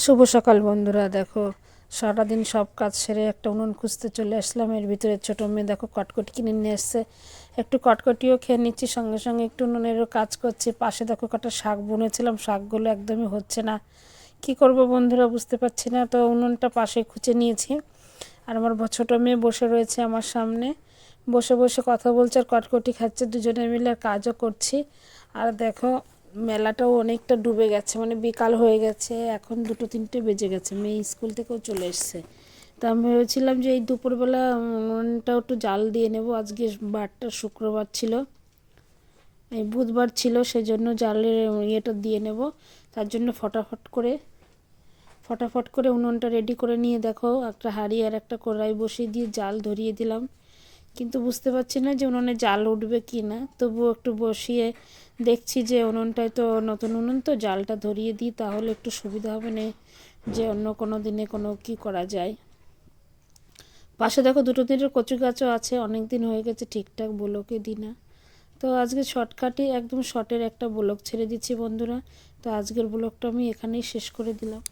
শুভ সকাল বন্ধুরা। দেখো সারাদিন সব কাজ সেরে একটা উনুন খুঁজতে চলে আসলাম। এর ভিতরে ছোটো মেয়ে দেখো কটকটি কিনে নিয়ে এসছে, একটু কটকটিও খেয়ে নিচ্ছি, সঙ্গে সঙ্গে একটু উনুনেরও কাজ করছি। পাশে দেখো কটা শাক বুনেছিলাম, শাকগুলো একদমই হচ্ছে না, কি করব বন্ধুরা বুঝতে পারছি না। তো উনুনটা পাশে খুঁজে নিয়েছি, আর আমার ছোটো মেয়ে বসে রয়েছে আমার সামনে, বসে বসে কথা বলছে আর কটকটি খাচ্ছে, দুজনে মিলে কাজও করছি। আর দেখো মেলাটাও অনেকটা ডুবে গেছে, মানে বিকাল হয়ে গেছে, এখন 2-3টে বেজে গেছে, মেয়ে স্কুল থেকেও চলে এসছে। তা আমি ভেবেছিলাম যে এই দুপুরবেলা উনুনটাও একটু জাল দিয়ে নেব। আজকে বারটা শুক্রবার ছিল, এই বুধবার ছিল, সেই জন্য জালের ইয়েটা দিয়ে নেব। তার জন্য ফটাফট করে উনুনটা রেডি করে নিয়ে দেখো একটা হাঁড়ি আর একটা কড়াই বসিয়ে দিয়ে জাল ধরিয়ে দিলাম। কিন্তু বুঝতে পারছি না যে উনুনে জাল উঠবে কি না, তবুও একটু বসিয়ে দেখছি যে উনুনটায় তো নতুন উনুন, তো জালটা ধরিয়ে দিই, তাহলে একটু সুবিধা হবে না, যে অন্য কোনো দিনে কোনো কি করা যায়। পাশে দেখো 2-3টে কচু গাছও আছে, অনেক দিন হয়ে গেছে ঠিকঠাক ব্লকে দিই না। তো আজকে শর্টকাটে একদম শর্টের একটা ব্লগ ছেড়ে দিচ্ছি বন্ধুরা। তো আজকের ব্লগটা আমি এখানেই শেষ করে দিলাম।